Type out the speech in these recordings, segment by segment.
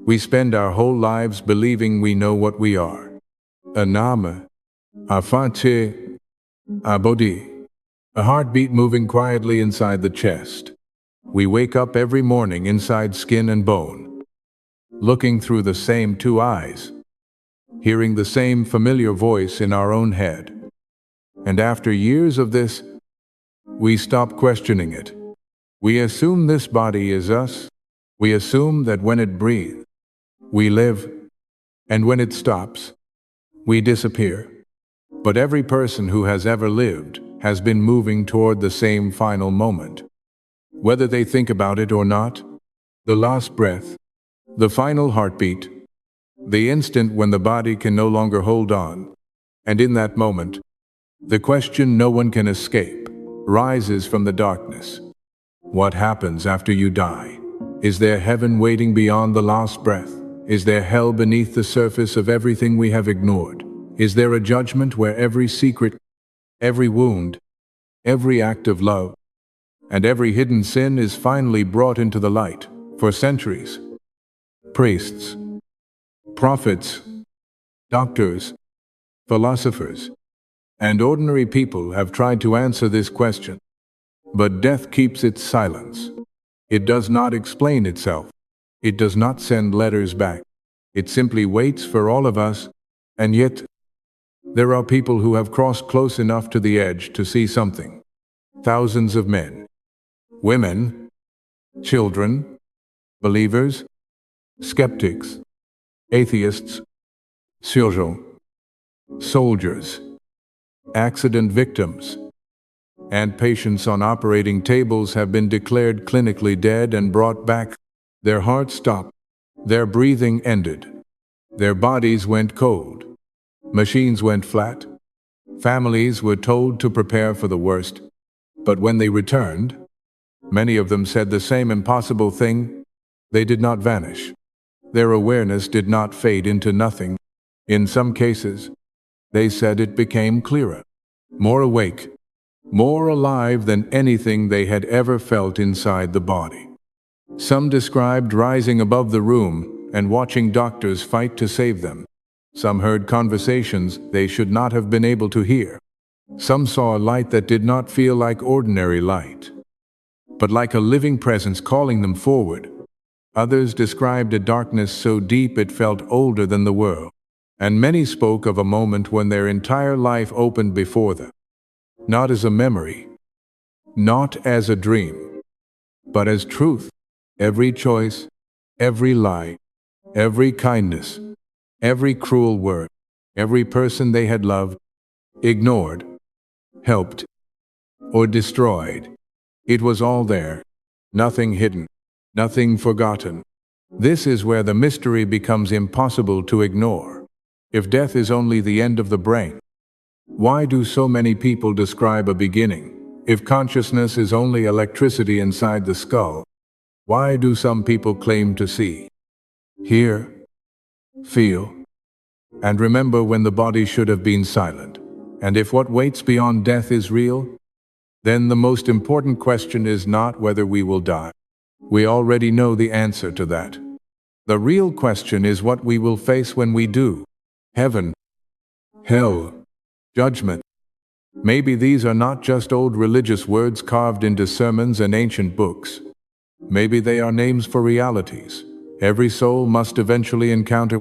We spend our whole lives believing we know what we are. A name, a fate, a body, a heartbeat moving quietly inside the chest. We wake up every morning inside skin and bone, looking through the same two eyes, hearing the same familiar voice in our own head. And after years of this, we stop questioning it. We assume this body is us. We assume that when it breathes, we live, and when it stops, we disappear. But every person who has ever lived has been moving toward the same final moment. Whether they think about it or not, the last breath, the final heartbeat, the instant when the body can no longer hold on, and in that moment, the question no one can escape rises from the darkness. What happens after you die? Is there heaven waiting beyond the last breath? Is there hell beneath the surface of everything we have ignored? Is there a judgment where every secret, every wound, every act of love, and every hidden sin is finally brought into the light? For centuries, priests, prophets, doctors, philosophers, and ordinary people have tried to answer this question. But death keeps its silence. It does not explain itself. It does not send letters back. It simply waits for all of us, and yet, there are people who have crossed close enough to the edge to see something. Thousands of men, women, children, believers, skeptics, atheists, surgeons, soldiers, accident victims, and patients on operating tables have been declared clinically dead and brought back. Their hearts stopped. Their breathing ended. Their bodies went cold. Machines went flat. Families were told to prepare for the worst. But when they returned, many of them said the same impossible thing. They did not vanish. Their awareness did not fade into nothing. In some cases, they said it became clearer, more awake, more alive than anything they had ever felt inside the body. Some described rising above the room and watching doctors fight to save them. Some heard conversations they should not have been able to hear. Some saw a light that did not feel like ordinary light, but like a living presence calling them forward. Others described a darkness so deep it felt older than the world. And many spoke of a moment when their entire life opened before them, not as a memory, not as a dream, but as truth. Every choice, every lie, every kindness, every cruel word, every person they had loved, ignored, helped, or destroyed. It was all there, nothing hidden, nothing forgotten. This is where the mystery becomes impossible to ignore. If death is only the end of the brain, why do so many people describe a beginning? If consciousness is only electricity inside the skull, why do some people claim to see, hear, feel, and remember when the body should have been silent? And if what waits beyond death is real, then the most important question is not whether we will die. We already know the answer to that. The real question is what we will face when we do. Heaven, hell, judgment. Maybe these are not just old religious words carved into sermons and ancient books. Maybe they are names for realities every soul must eventually encounter.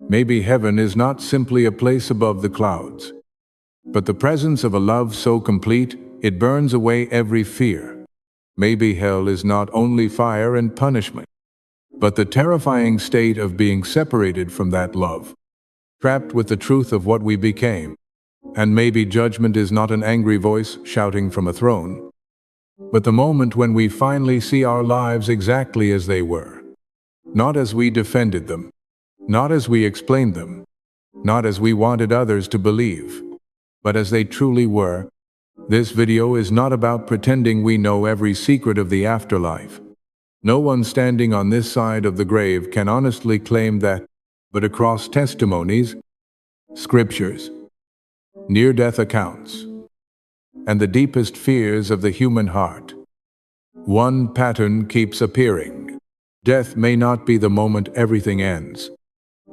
Maybe heaven is not simply a place above the clouds, but the presence of a love so complete it burns away every fear. Maybe hell is not only fire and punishment, but the terrifying state of being separated from that love, trapped with the truth of what we became. And maybe judgment is not an angry voice shouting from a throne, but the moment when we finally see our lives exactly as they were. Not as we defended them, not as we explained them, not as we wanted others to believe, but as they truly were. This video is not about pretending we know every secret of the afterlife. No one standing on this side of the grave can honestly claim that, but across testimonies, scriptures, near-death accounts, and the deepest fears of the human heart, one pattern keeps appearing. Death may not be the moment everything ends.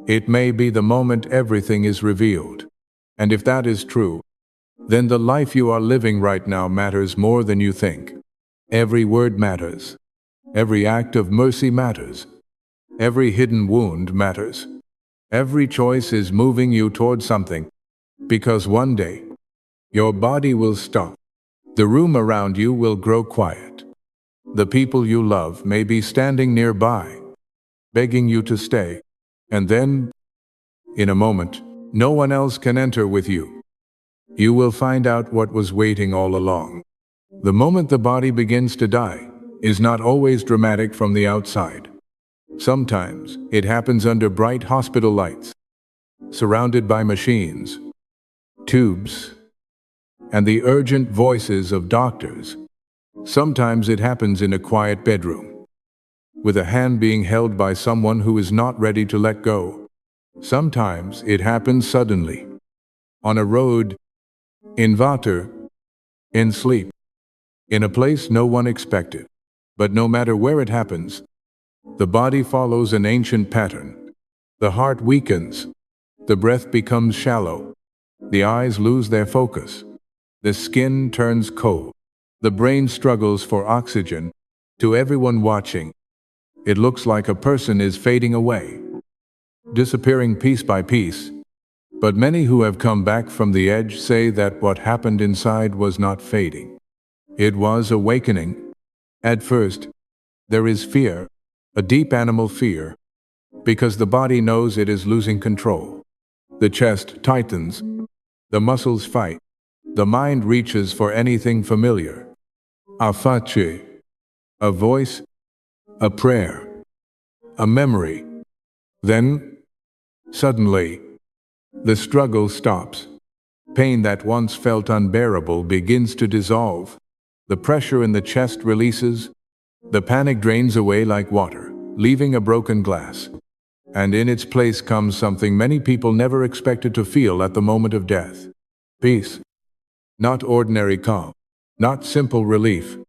It may be the moment everything is revealed. And if that is true, then the life you are living right now matters more than you think. Every word matters. Every act of mercy matters. Every hidden wound matters. Every choice is moving you toward something. Because one day, your body will stop. The room around you will grow quiet. The people you love may be standing nearby, begging you to stay. And then, in a moment, no one else can enter with you. You will find out what was waiting all along. The moment the body begins to die is not always dramatic from the outside. Sometimes it happens under bright hospital lights, surrounded by machines, tubes, and the urgent voices of doctors. Sometimes it happens in a quiet bedroom, with a hand being held by someone who is not ready to let go. Sometimes it happens suddenly, on a road, in water, in sleep, in a place no one expected. But no matter where it happens, the body follows an ancient pattern. The heart weakens, the breath becomes shallow, the eyes lose their focus, the skin turns cold, the brain struggles for oxygen. To everyone watching, it looks like a person is fading away, disappearing piece by piece. But many who have come back from the edge say that what happened inside was not fading. It was awakening. At first, there is fear, a deep animal fear, because the body knows it is losing control. The chest tightens, the muscles fight, the mind reaches for anything familiar. A face, a voice, a prayer, a memory. Then, suddenly, the struggle stops. Pain that once felt unbearable begins to dissolve. The pressure in the chest releases. The panic drains away like water, leaving a broken glass. And in its place comes something many people never expected to feel at the moment of death. Peace. Not ordinary calm. Not simple relief.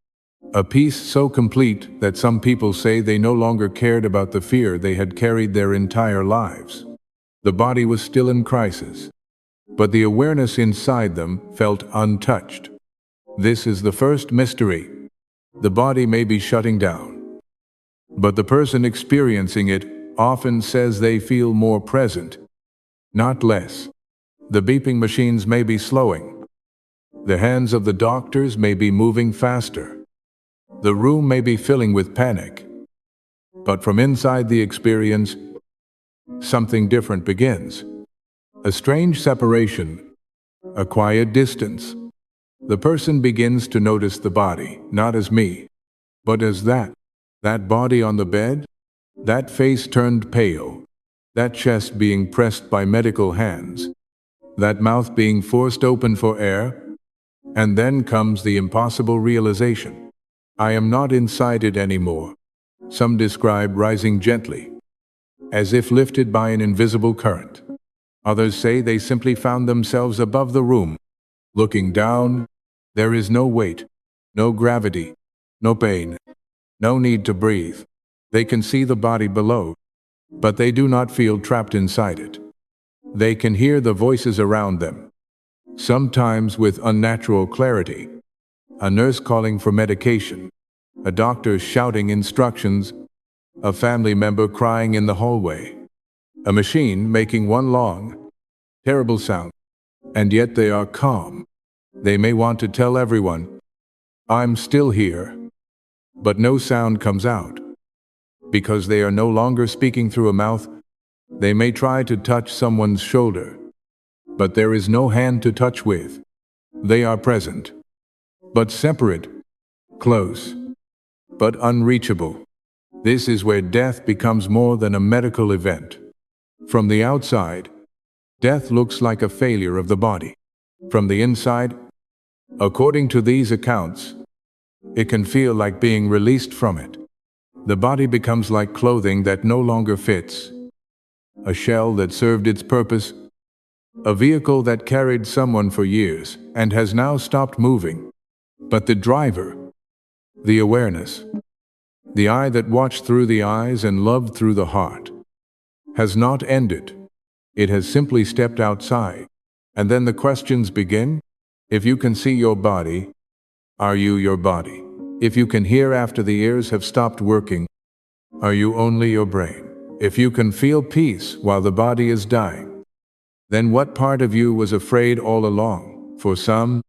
A peace so complete that some people say they no longer cared about the fear they had carried their entire lives. The body was still in crisis, but the awareness inside them felt untouched. This is the first mystery. The body may be shutting down, but the person experiencing it often says they feel more present, not less. The beeping machines may be slowing. The hands of the doctors may be moving faster. The room may be filling with panic. But from inside the experience, something different begins. A strange separation, a quiet distance. The person begins to notice the body, not as me, but as that body on the bed, that face turned pale, that chest being pressed by medical hands, that mouth being forced open for air. And then comes the impossible realization. I am not inside it anymore. Some describe rising gently, as if lifted by an invisible current. Others say they simply found themselves above the room. Looking down, there is no weight, no gravity, no pain, no need to breathe. They can see the body below, but they do not feel trapped inside it. They can hear the voices around them, sometimes with unnatural clarity. A nurse calling for medication, a doctor shouting instructions, a family member crying in the hallway, a machine making one long, terrible sound. And yet they are calm. They may want to tell everyone, I'm still here. But no sound comes out. Because they are no longer speaking through a mouth. They may try to touch someone's shoulder, but there is no hand to touch with. They are present, but separate, close, but unreachable. This is where death becomes more than a medical event. From the outside, death looks like a failure of the body. From the inside, according to these accounts, it can feel like being released from it. The body becomes like clothing that no longer fits, a shell that served its purpose, a vehicle that carried someone for years and has now stopped moving. But the driver, the awareness, The eye that watched through the eyes and loved through the heart has not ended. It has simply stepped outside. And then the questions begin. If you can see your body, are you your body? If you can hear after the ears have stopped working, are you only your brain? If you can feel peace while the body is dying, then what part of you was afraid all along? For some,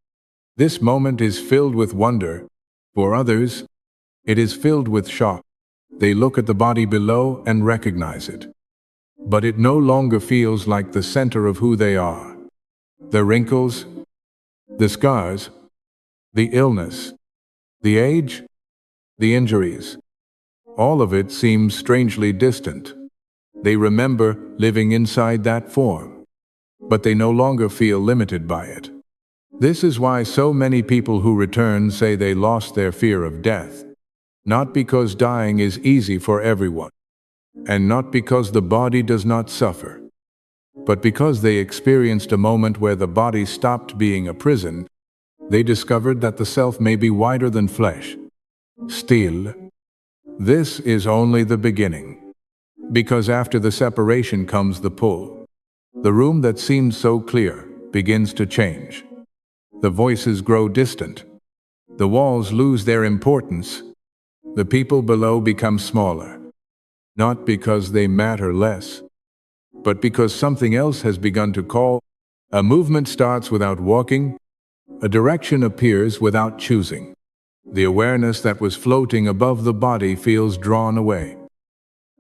this moment is filled with wonder. For others, it is filled with shock. They look at the body below and recognize it. But it no longer feels like the center of who they are. The wrinkles, the scars, the illness, the age, the injuries, all of it seems strangely distant. They remember living inside that form, but they no longer feel limited by it. This is why so many people who return say they lost their fear of death. Not because dying is easy for everyone, and not because the body does not suffer, but because they experienced a moment where the body stopped being a prison. They discovered that the self may be wider than flesh. Still, this is only the beginning, because after the separation comes the pull. The room that seemed so clear begins to change. The voices grow distant. The walls lose their importance. The people below become smaller, not because they matter less, but because something else has begun to call. A movement starts without walking. A direction appears without choosing. The awareness that was floating above the body feels drawn away,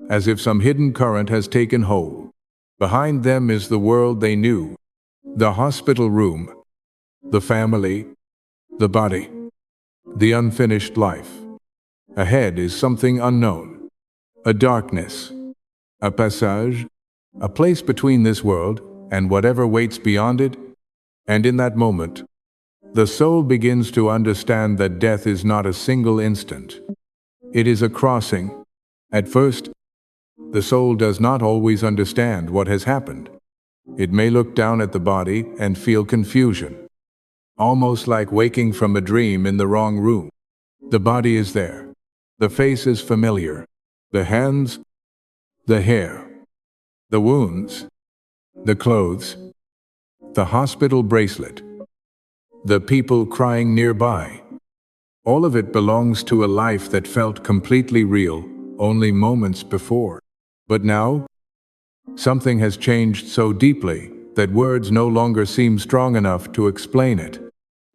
as if some hidden current has taken hold. Behind them is the world they knew, the hospital room, the family, the body, the unfinished life. Ahead is something unknown, a darkness, a passage, a place between this world and whatever waits beyond it. And in that moment, the soul begins to understand that death is not a single instant. It is a crossing. At first, the soul does not always understand what has happened. It may look down at the body and feel confusion, almost like waking from a dream in the wrong room. The body is there. The face is familiar. The hands, the hair, the wounds, the clothes, the hospital bracelet, the people crying nearby. All of it belongs to a life that felt completely real only moments before. But now, something has changed so deeply that words no longer seem strong enough to explain it.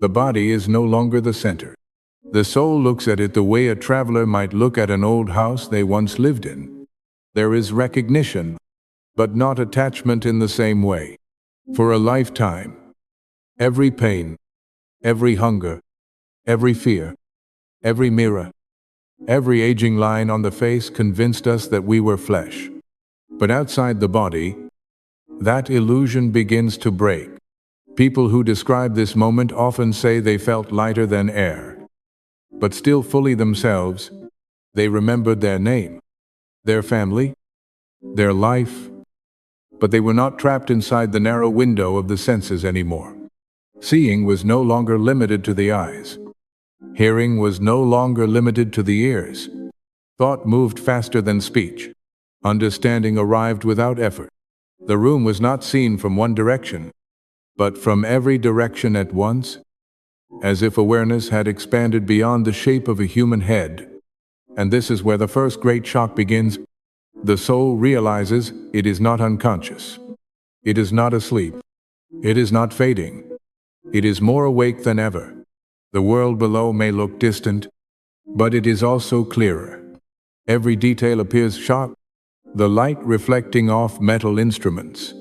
The body is no longer the center. The soul looks at it the way a traveler might look at an old house they once lived in. There is recognition, but not attachment in the same way. For a lifetime, every pain, every hunger, every fear, every mirror, every aging line on the face convinced us that we were flesh. But outside the body, that illusion begins to break. People who describe this moment often say they felt lighter than air, but still fully themselves. They remembered their name, their family, their life, but they were not trapped inside the narrow window of the senses anymore. Seeing was no longer limited to the eyes. Hearing was no longer limited to the ears. Thought moved faster than speech. Understanding arrived without effort. The room was not seen from one direction, but from every direction at once, as if awareness had expanded beyond the shape of a human head. And this is where the first great shock begins. The soul realizes it is not unconscious. It is not asleep. It is not fading. It is more awake than ever. The world below may look distant, but it is also clearer. Every detail appears sharp. The light reflecting off metal instruments,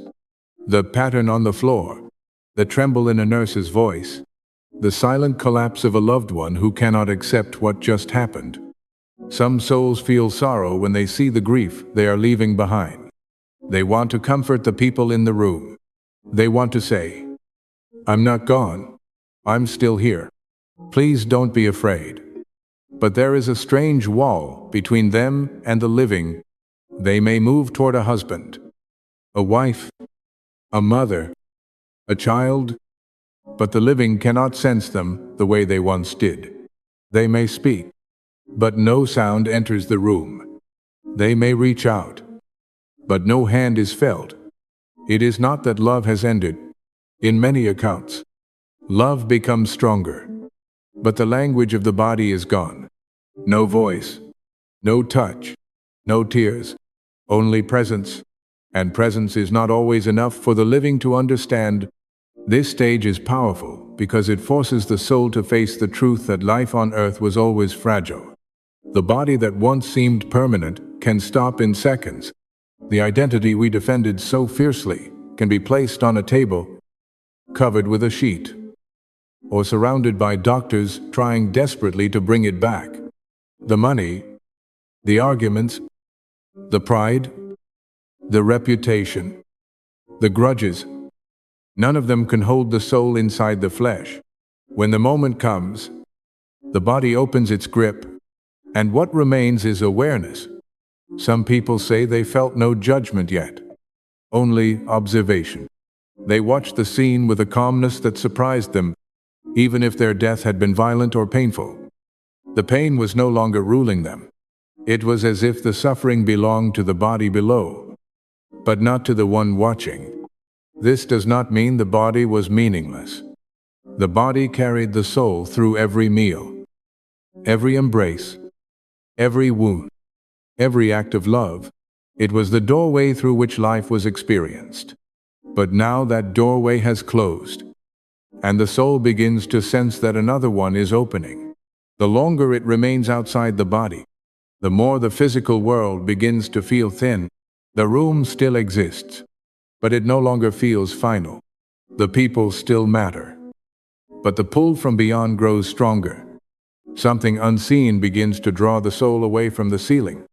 the pattern on the floor, the tremble in a nurse's voice, the silent collapse of a loved one who cannot accept what just happened. Some souls feel sorrow when they see the grief they are leaving behind. They want to comfort the people in the room. They want to say, "I'm not gone. I'm still here. Please don't be afraid." But there is a strange wall between them and the living. They may move toward a husband, a wife, a mother, a child, but the living cannot sense them the way they once did. They may speak, but no sound enters the room. They may reach out, but no hand is felt. It is not that love has ended. In many accounts, love becomes stronger, but the language of the body is gone. No voice, no touch, no tears, only presence. And presence is not always enough for the living to understand. This stage is powerful because it forces the soul to face the truth that life on earth was always fragile. The body that once seemed permanent can stop in seconds. The identity we defended so fiercely can be placed on a table, covered with a sheet, or surrounded by doctors trying desperately to bring it back. The money, the arguments, the pride, the reputation, the grudges, none of them can hold the soul inside the flesh. When the moment comes, the body opens its grip, and what remains is awareness. Some people say they felt no judgment yet, only observation. They watched the scene with a calmness that surprised them, even if their death had been violent or painful. The pain was no longer ruling them. It was as if the suffering belonged to the body below, but not to the one watching. This does not mean the body was meaningless. The body carried the soul through every meal, every embrace, every wound, every act of love. It was the doorway through which life was experienced. But now that doorway has closed, and the soul begins to sense that another one is opening. The longer it remains outside the body, the more the physical world begins to feel thin. The room still exists, but it no longer feels final. The people still matter, but the pull from beyond grows stronger. Something unseen begins to draw the soul away from the ceiling,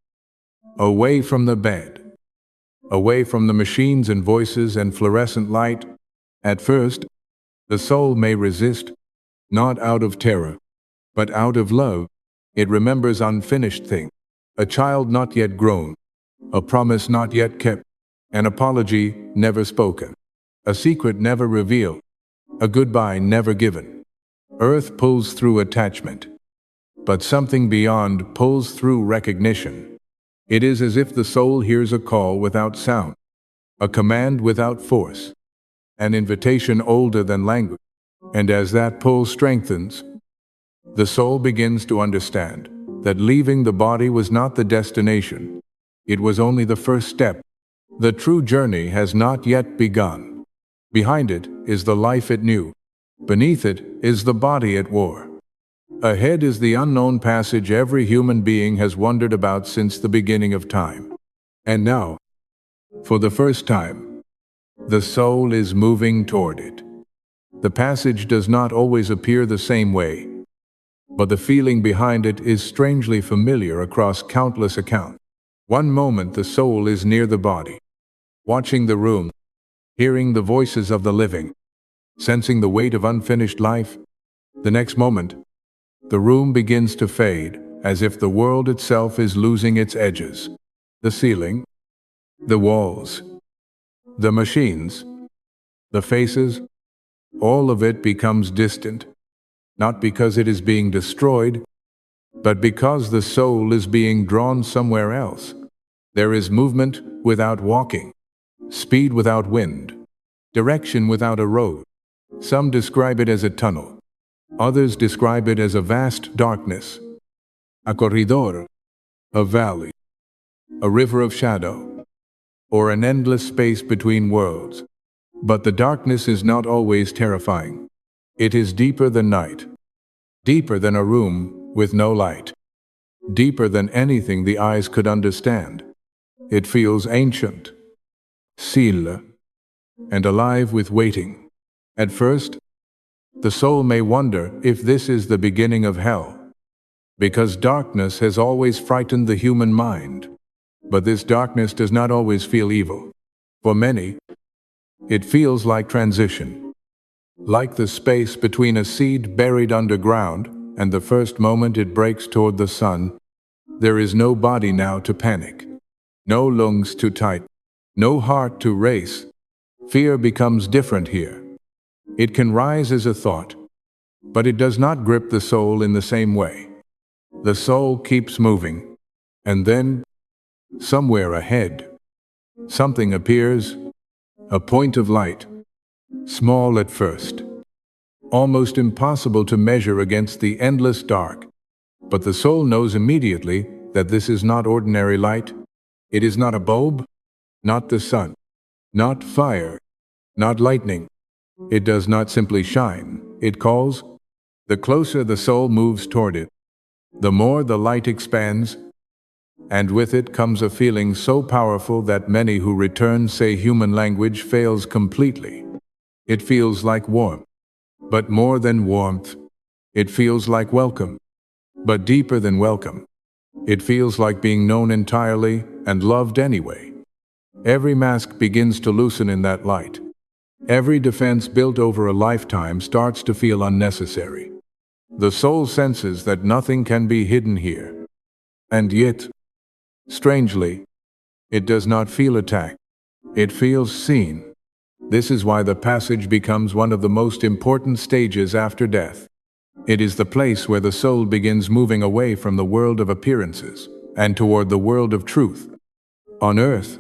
away from the bed, away from the machines and voices and fluorescent light. At first, the soul may resist, not out of terror, but out of love. It remembers unfinished things, a child not yet grown, a promise not yet kept, an apology never spoken, a secret never revealed, a goodbye never given. Earth pulls through attachment, but something beyond pulls through recognition. It is as if the soul hears a call without sound, a command without force, an invitation older than language. And as that pull strengthens, the soul begins to understand that leaving the body was not the destination. It was only the first step. The true journey has not yet begun. Behind it is the life it knew. Beneath it is the body at war. Ahead is the unknown passage every human being has wondered about since the beginning of time. And now, for the first time, the soul is moving toward it. The passage does not always appear the same way, but the feeling behind it is strangely familiar across countless accounts. One moment the soul is near the body, watching the room, hearing the voices of the living, sensing the weight of unfinished life. The next moment, the room begins to fade, as if the world itself is losing its edges. The ceiling, the walls, the machines, the faces, all of it becomes distant, not because it is being destroyed, but because the soul is being drawn somewhere else. There is movement without walking, speed without wind, direction without a road. Some describe it as a tunnel. Others describe it as a vast darkness, a corridor, a valley, a river of shadow, or an endless space between worlds. But the darkness is not always terrifying. It is deeper than night, deeper than a room with no light, deeper than anything the eyes could understand. It feels ancient, still, and alive with waiting. At first, the soul may wonder if this is the beginning of hell, because darkness has always frightened the human mind. But this darkness does not always feel evil. For many, it feels like transition, like the space between a seed buried underground and the first moment it breaks toward the sun. There is no body now to panic, no lungs to tighten, no heart to race. Fear becomes different here. It can rise as a thought, but it does not grip the soul in the same way. The soul keeps moving. And then, somewhere ahead, something appears, a point of light, small at first, almost impossible to measure against the endless dark. But the soul knows immediately that this is not ordinary light. It is not a bulb, not the sun, not fire, not lightning. It does not simply shine, it calls. The closer the soul moves toward it, the more the light expands, and with it comes a feeling so powerful that many who return say human language fails completely. It feels like warmth, but more than warmth. It feels like welcome, but deeper than welcome. It feels like being known entirely and loved anyway. Every mask begins to loosen in that light. Every defense built over a lifetime starts to feel unnecessary. The soul senses that nothing can be hidden here. And yet, strangely, it does not feel attacked. It feels seen. This is why the passage becomes one of the most important stages after death. It is the place where the soul begins moving away from the world of appearances and toward the world of truth. On earth,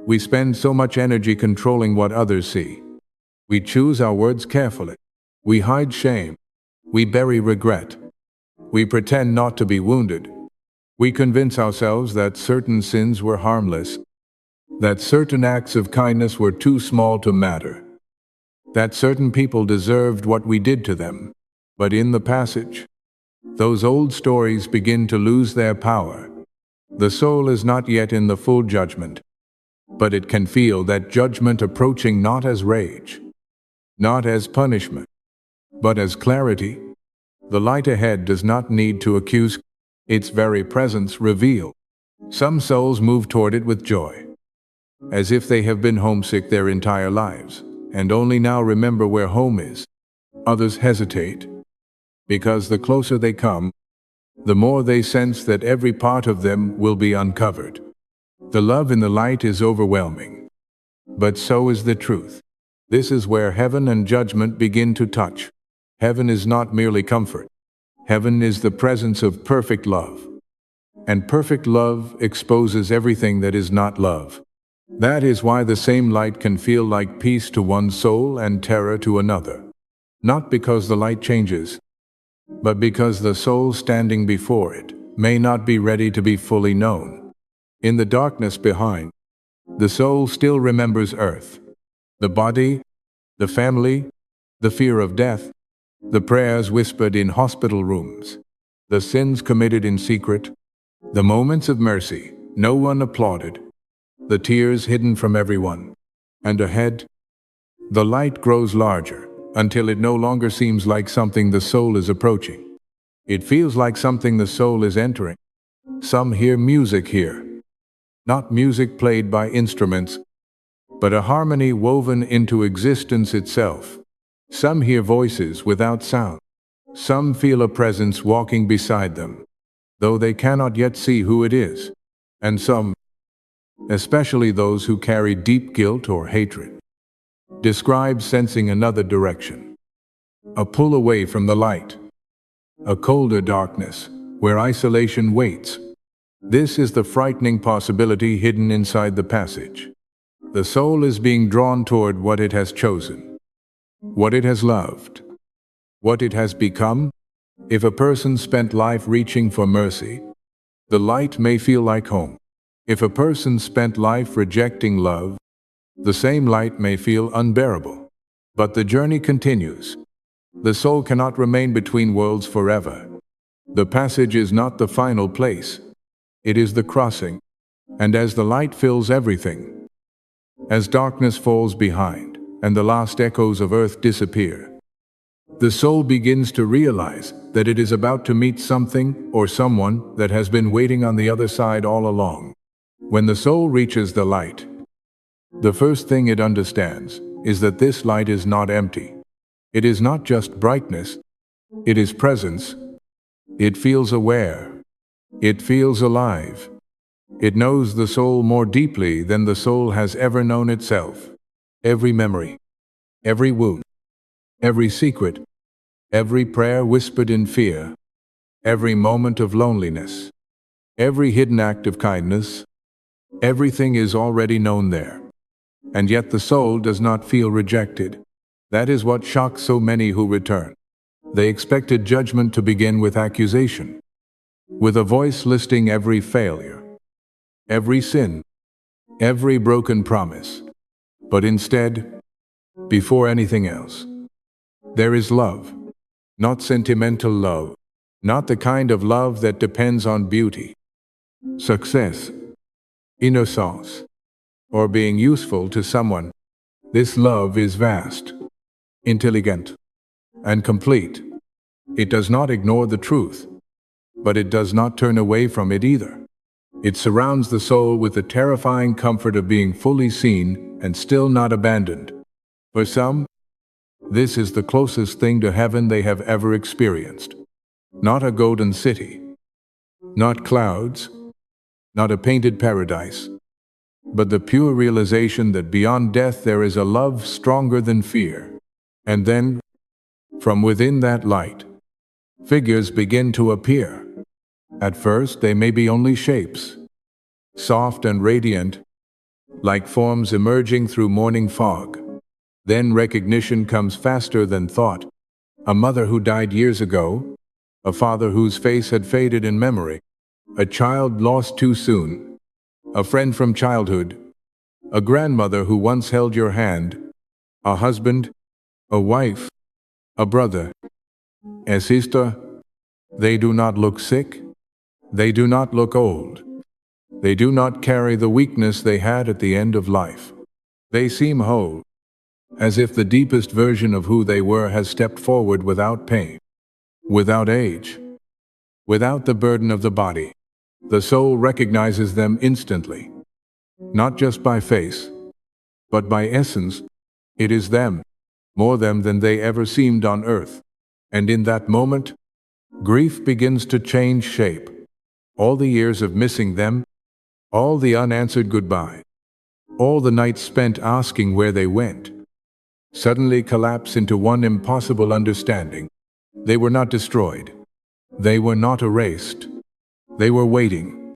we spend so much energy controlling what others see. We choose our words carefully. We hide shame. We bury regret. We pretend not to be wounded. We convince ourselves that certain sins were harmless, that certain acts of kindness were too small to matter, that certain people deserved what we did to them. But in the passage, those old stories begin to lose their power. The soul is not yet in the full judgment, but it can feel that judgment approaching not as rage, not as punishment, but as clarity. The light ahead does not need to accuse, its very presence reveals. Some souls move toward it with joy, as if they have been homesick their entire lives, and only now remember where home is. Others hesitate, because the closer they come, the more they sense that every part of them will be uncovered. The love in the light is overwhelming, but so is the truth. This is where heaven and judgment begin to touch. Heaven is not merely comfort. Heaven is the presence of perfect love. And perfect love exposes everything that is not love. That is why the same light can feel like peace to one soul and terror to another. Not because the light changes, but because the soul standing before it may not be ready to be fully known. In the darkness behind, the soul still remembers earth, the body, the family, the fear of death, the prayers whispered in hospital rooms, the sins committed in secret, the moments of mercy no one applauded, the tears hidden from everyone. And ahead, the light grows larger, until it no longer seems like something the soul is approaching. It feels like something the soul is entering. Some hear music here, not music played by instruments, but a harmony woven into existence itself. Some hear voices without sound. Some feel a presence walking beside them, though they cannot yet see who it is. And some, especially those who carry deep guilt or hatred, describe sensing another direction, a pull away from the light, a colder darkness where isolation waits. This is the frightening possibility hidden inside the passage. The soul is being drawn toward what it has chosen, what it has loved, what it has become. If a person spent life reaching for mercy, the light may feel like home. If a person spent life rejecting love, the same light may feel unbearable. But the journey continues. The soul cannot remain between worlds forever. The passage is not the final place. It is the crossing. And as the light fills everything, as darkness falls behind, and the last echoes of earth disappear, the soul begins to realize that it is about to meet something or someone that has been waiting on the other side all along. When the soul reaches the light, the first thing it understands is that this light is not empty. It is not just brightness. It is presence. It feels aware. It feels alive. It knows the soul more deeply than the soul has ever known itself. Every memory, every wound, every secret, every prayer whispered in fear, every moment of loneliness, every hidden act of kindness, everything is already known there. And yet the soul does not feel rejected. That is what shocks so many who return. They expected judgment to begin with accusation, with a voice listing every failure, every sin, every broken promise. But instead, before anything else, there is love, not sentimental love, not the kind of love that depends on beauty, success, innocence, or being useful to someone. This love is vast, intelligent, and complete. It does not ignore the truth, but it does not turn away from it either. It surrounds the soul with the terrifying comfort of being fully seen and still not abandoned. For some, this is the closest thing to heaven they have ever experienced. Not a golden city, not clouds, not a painted paradise, but the pure realization that beyond death there is a love stronger than fear. And then, from within that light, figures begin to appear. At first, they may be only shapes, soft and radiant, like forms emerging through morning fog. Then recognition comes faster than thought. A mother who died years ago, a father whose face had faded in memory, a child lost too soon, a friend from childhood, a grandmother who once held your hand, a husband, a wife, a brother, a sister. They do not look sick. They do not look old. They do not carry the weakness they had at the end of life. They seem whole, as if the deepest version of who they were has stepped forward without pain, without age, without the burden of the body. The soul recognizes them instantly, not just by face, but by essence. It is them, more them than they ever seemed on earth. And in that moment, grief begins to change shape. All the years of missing them, all the unanswered goodbye, all the nights spent asking where they went, suddenly collapse into one impossible understanding. They were not destroyed. They were not erased. They were waiting.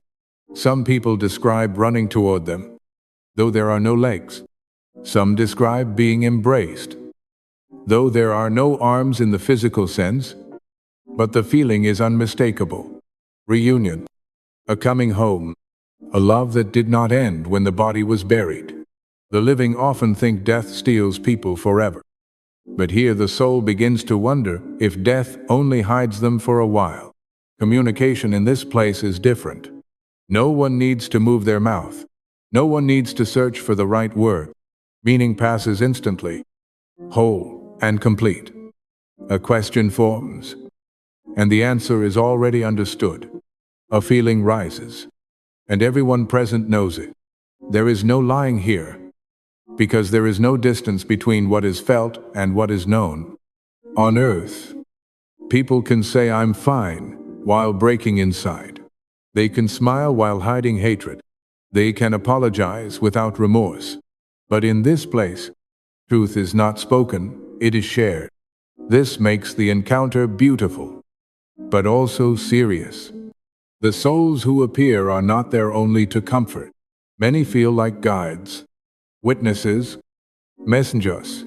Some people describe running toward them, though there are no legs. Some describe being embraced, though there are no arms in the physical sense. But the feeling is unmistakable. Reunion, a coming home, a love that did not end when the body was buried. The living often think death steals people forever. But here the soul begins to wonder if death only hides them for a while. Communication in this place is different. No one needs to move their mouth. No one needs to search for the right word. Meaning passes instantly, whole and complete. A question forms, and the answer is already understood. A feeling rises, and everyone present knows it. There is no lying here, because there is no distance between what is felt and what is known. On earth, people can say I'm fine while breaking inside. They can smile while hiding hatred. They can apologize without remorse. But in this place, truth is not spoken, it is shared. This makes the encounter beautiful, but also serious. The souls who appear are not there only to comfort. Many feel like guides, witnesses, messengers.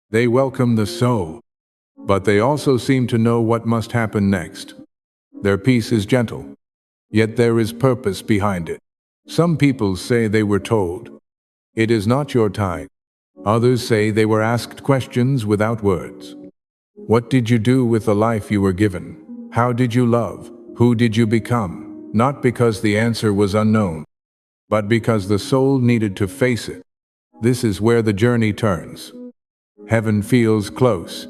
They welcome the soul, but they also seem to know what must happen next. Their peace is gentle, yet there is purpose behind it. Some people say they were told, "It is not your time." Others say they were asked questions without words. What did you do with the life you were given? How did you love? Who did you become? Not because the answer was unknown, but because the soul needed to face it. This is where the journey turns. Heaven feels close,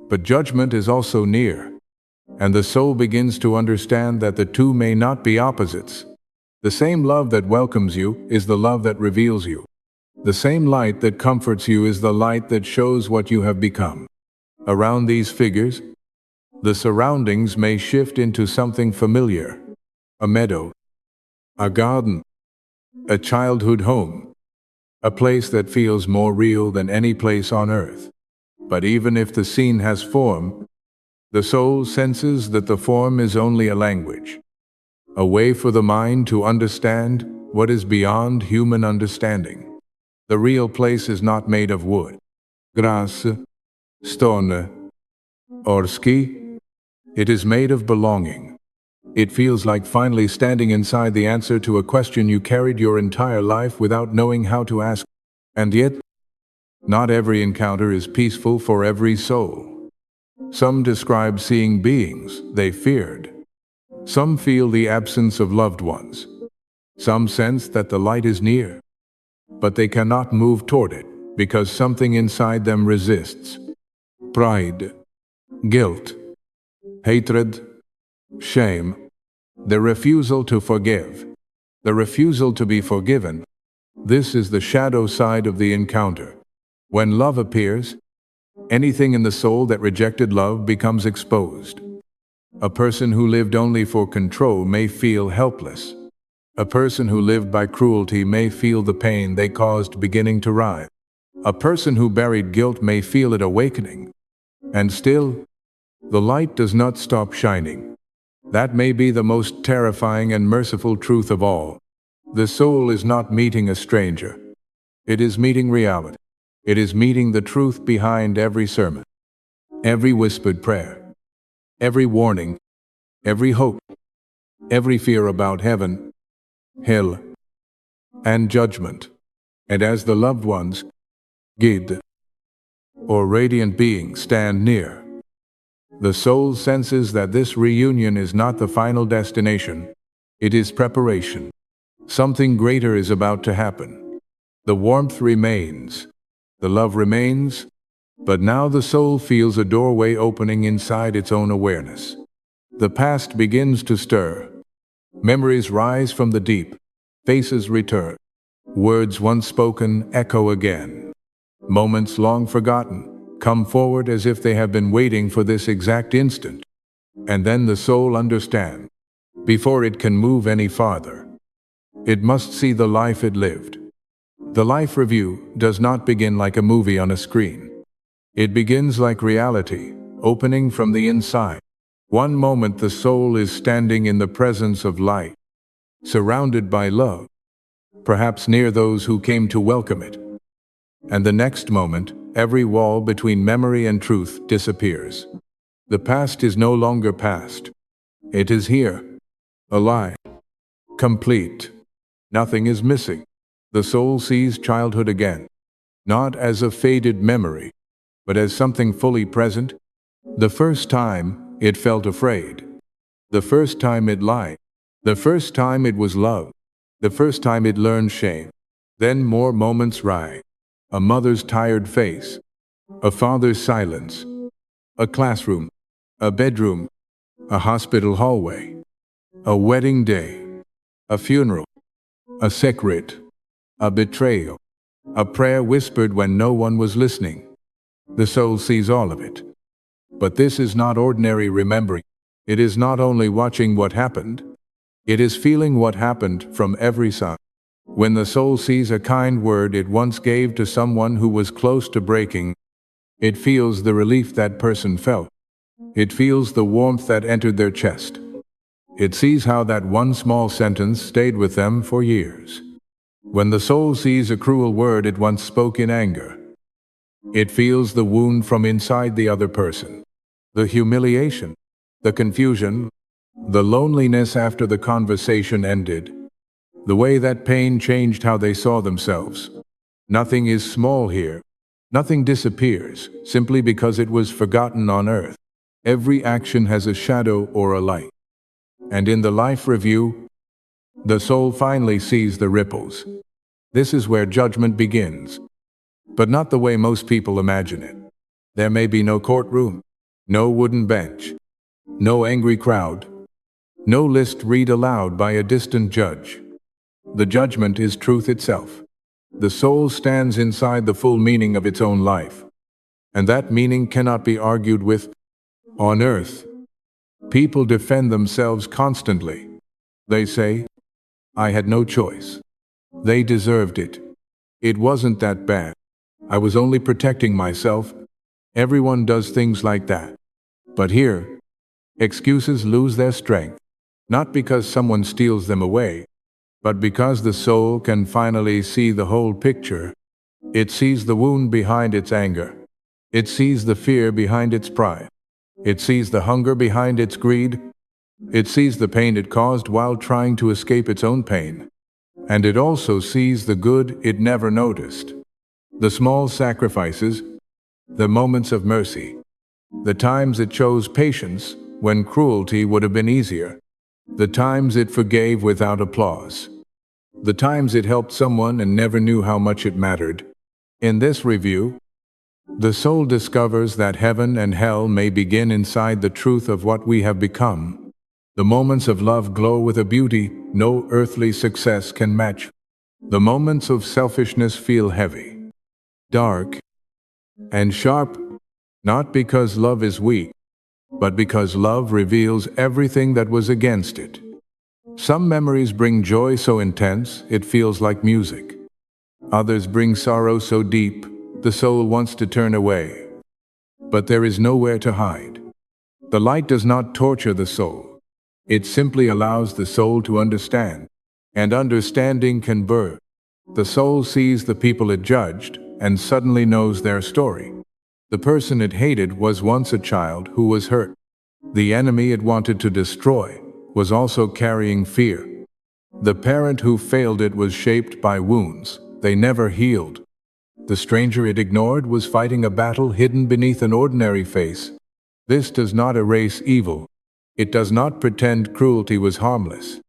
but judgment is also near. And the soul begins to understand that the two may not be opposites. The same love that welcomes you is the love that reveals you. The same light that comforts you is the light that shows what you have become. Around these figures, the surroundings may shift into something familiar. A meadow, a garden, a childhood home, a place that feels more real than any place on earth. But even if the scene has form, The soul senses that the form is only a language, a way for the mind to understand what is beyond human understanding. The real place is not made of wood, grass, stone, or ski. It is made of belonging. It feels like finally standing inside the answer to a question you carried your entire life without knowing how to ask. And yet, not every encounter is peaceful for every soul. Some describe seeing beings they feared. Some feel the absence of loved ones. Some sense that the light is near, but they cannot move toward it because something inside them resists. Pride, guilt, hatred, shame, the refusal to forgive, the refusal to be forgiven. This is the shadow side of the encounter. When love appears, anything in the soul that rejected love becomes exposed. A person who lived only for control may feel helpless. A person who lived by cruelty may feel the pain they caused beginning to rise. A person who buried guilt may feel it awakening. And still, the light does not stop shining. That may be the most terrifying and merciful truth of all. The soul is not meeting a stranger. It is meeting reality. It is meeting the truth behind every sermon, every whispered prayer, every warning, every hope, every fear about heaven, hell, and judgment. And as the loved ones, Gid, or radiant beings stand near, the soul senses that this reunion is not the final destination. It is preparation. Something greater is about to happen. The warmth remains. The love remains, but now the soul feels a doorway opening inside its own awareness. The past begins to stir. Memories rise from the deep. Faces return. Words once spoken echo again. Moments long forgotten come forward as if they have been waiting for this exact instant. And then the soul understands. Before it can move any farther, it must see the life it lived. The life review does not begin like a movie on a screen. It begins like reality, opening from the inside. One moment the soul is standing in the presence of light, surrounded by love, perhaps near those who came to welcome it. And the next moment, every wall between memory and truth disappears. The past is no longer past. It is here, alive, complete. Nothing is missing. The soul sees childhood again, not as a faded memory, but as something fully present. The first time it felt afraid. The first time it lied. The first time it was loved. The first time it learned shame. Then more moments rise. A mother's tired face. A father's silence. A classroom. A bedroom. A hospital hallway. A wedding day. A funeral. A secret. A betrayal. A prayer whispered when no one was listening. The soul sees all of it. But this is not ordinary remembering. It is not only watching what happened, it is feeling what happened from every side. When the soul sees a kind word it once gave to someone who was close to breaking, it feels the relief that person felt. It feels the warmth that entered their chest. It sees how that one small sentence stayed with them for years. When the soul sees a cruel word it once spoke in anger, it feels the wound from inside the other person. The humiliation, the confusion, the loneliness after the conversation ended. The way that pain changed how they saw themselves. Nothing is small here. Nothing disappears simply because it was forgotten on earth. Every action has a shadow or a light. And in the life review, the soul finally sees the ripples. This is where judgment begins. But not the way most people imagine it. There may be no courtroom, no wooden bench, no angry crowd, no list read aloud by a distant judge. The judgment is truth itself. The soul stands inside the full meaning of its own life. And that meaning cannot be argued with. On earth, people defend themselves constantly. They say, I had no choice. They deserved it. It wasn't that bad. I was only protecting myself. Everyone does things like that. But here, excuses lose their strength, not because someone steals them away, but because the soul can finally see the whole picture. It sees the wound behind its anger. It sees the fear behind its pride. It sees the hunger behind its greed. It sees the pain it caused while trying to escape its own pain. And it also sees the good it never noticed. The small sacrifices, the moments of mercy, the times it chose patience when cruelty would have been easier, the times it forgave without applause, the times it helped someone and never knew how much it mattered. In this review, the soul discovers that heaven and hell may begin inside the truth of what we have become. The moments of love glow with a beauty no earthly success can match. The moments of selfishness feel heavy, dark, and sharp, not because love is weak, but because love reveals everything that was against it. Some memories bring joy so intense it feels like music. Others bring sorrow so deep the soul wants to turn away. But there is nowhere to hide. The light does not torture the soul. It simply allows the soul to understand. And understanding can birth. The soul sees the people it judged and suddenly knows their story. The person it hated was once a child who was hurt. The enemy it wanted to destroy was also carrying fear. The parent who failed it was shaped by wounds they never healed. The stranger it ignored was fighting a battle hidden beneath an ordinary face. This does not erase evil. It does not pretend cruelty was harmless.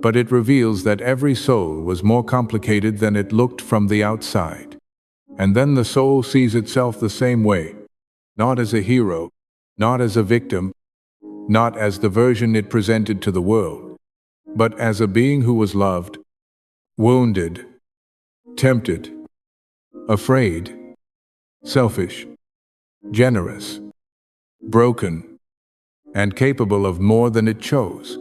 But it reveals that every soul was more complicated than it looked from the outside. And then the soul sees itself the same way. Not as a hero, not as a victim, not as the version it presented to the world, but as a being who was loved, wounded, tempted, afraid, selfish, generous, broken, and capable of more than it chose.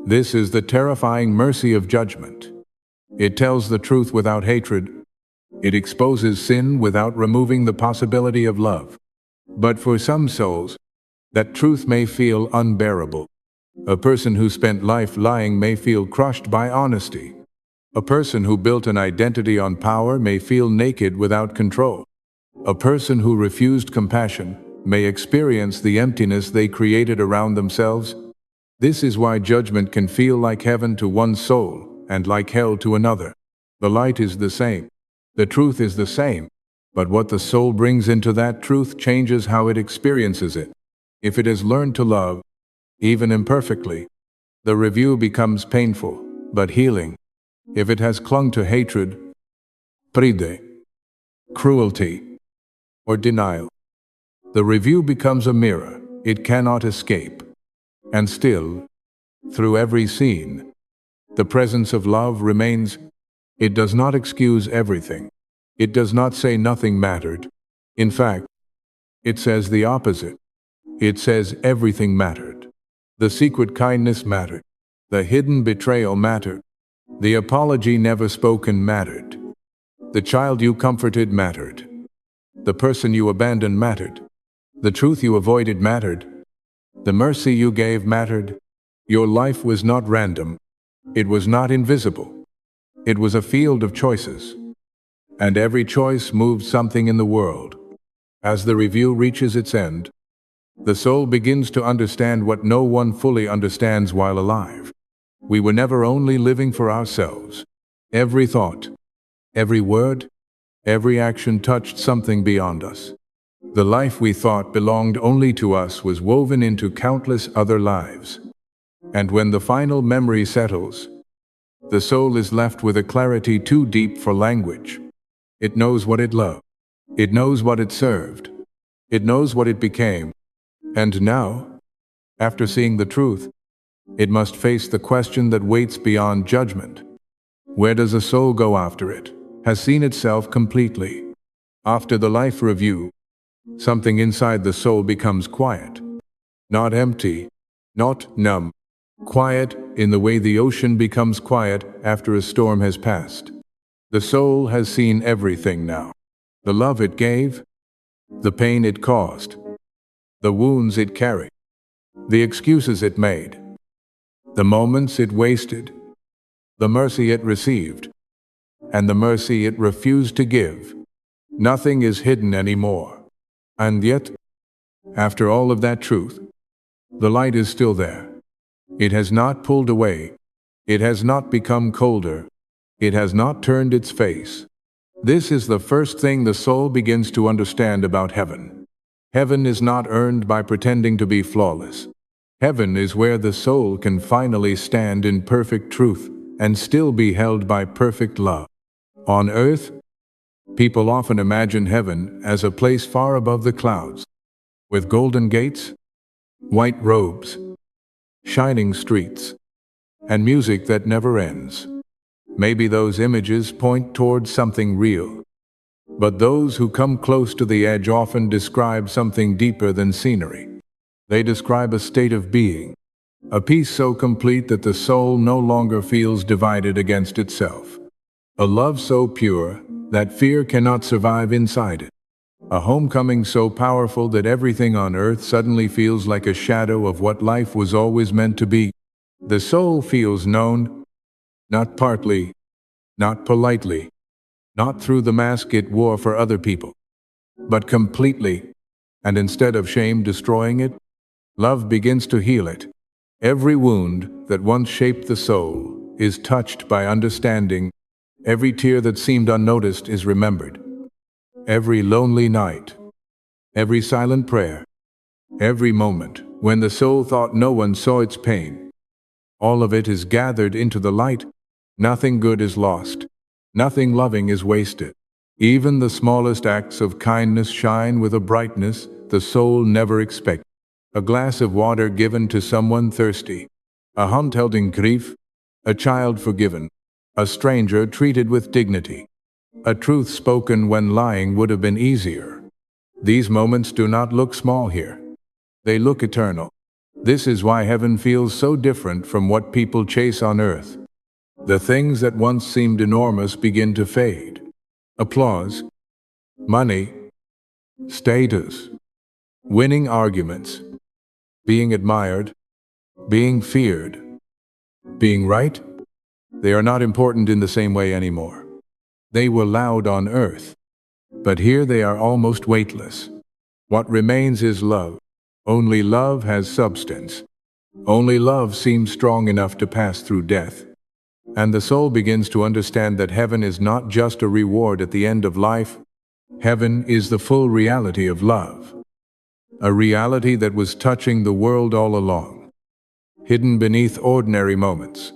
This is the terrifying mercy of judgment. It tells the truth without hatred. It exposes sin without removing the possibility of love. But for some souls, that truth may feel unbearable. A person who spent life lying may feel crushed by honesty. A person who built an identity on power may feel naked without control. A person who refused compassion may experience the emptiness they created around themselves. This is why judgment can feel like heaven to one soul and like hell to another. The light is the same. The truth is the same. But what the soul brings into that truth changes how it experiences it. If it has learned to love, even imperfectly, the review becomes painful, but healing. If it has clung to hatred, pride, cruelty, or denial, the review becomes a mirror it cannot escape. And still, through every scene, the presence of love remains. It does not excuse everything. It does not say nothing mattered. In fact, it says the opposite. It says everything mattered. The secret kindness mattered. The hidden betrayal mattered. The apology never spoken mattered. The child you comforted mattered. The person you abandoned mattered. The truth you avoided mattered. The mercy you gave mattered. Your life was not random. It was not invisible. It was a field of choices. And every choice moved something in the world. As the review reaches its end, the soul begins to understand what no one fully understands while alive. We were never only living for ourselves. Every thought, every word, every action touched something beyond us. The life we thought belonged only to us was woven into countless other lives. And when the final memory settles, the soul is left with a clarity too deep for language. It knows what it loved. It knows what it served. It knows what it became. And now, after seeing the truth, it must face the question that waits beyond judgment. Where does a soul go after it has seen itself completely? After the life review, something inside the soul becomes quiet. Not empty, not numb. Quiet in the way the ocean becomes quiet after a storm has passed. The soul has seen everything now. The love it gave, the pain it caused, the wounds it carried, the excuses it made, the moments it wasted, the mercy it received, and the mercy it refused to give. Nothing is hidden anymore. And yet, after all of that truth, the light is still there. It has not pulled away. It has not become colder. It has not turned its face. This is the first thing the soul begins to understand about heaven. Heaven is not earned by pretending to be flawless. Heaven is where the soul can finally stand in perfect truth and still be held by perfect love. On earth, people often imagine heaven as a place far above the clouds, with golden gates, white robes, shining streets, and music that never ends. Maybe those images point towards something real. But those who come close to the edge often describe something deeper than scenery. They describe a state of being, a peace so complete that the soul no longer feels divided against itself. A love so pure that fear cannot survive inside it. A homecoming so powerful that everything on earth suddenly feels like a shadow of what life was always meant to be. The soul feels known, not partly, not politely, not through the mask it wore for other people, but completely, and instead of shame destroying it, love begins to heal it. Every wound that once shaped the soul is touched by understanding. Every tear that seemed unnoticed is remembered. Every lonely night, every silent prayer, every moment when the soul thought no one saw its pain, all of it is gathered into the light. Nothing good is lost. Nothing loving is wasted. Even the smallest acts of kindness shine with a brightness the soul never expected. A glass of water given to someone thirsty, a hand held in grief, a child forgiven, a stranger treated with dignity, a truth spoken when lying would have been easier. These moments do not look small here. They look eternal. This is why heaven feels so different from what people chase on earth. The things that once seemed enormous begin to fade. Applause, money, status, winning arguments, being admired, being feared, being right. They are not important in the same way anymore. They were loud on earth, but here they are almost weightless. What remains is love. Only love has substance. Only love seems strong enough to pass through death. And the soul begins to understand that heaven is not just a reward at the end of life. Heaven is the full reality of love. A reality that was touching the world all along, hidden beneath ordinary moments.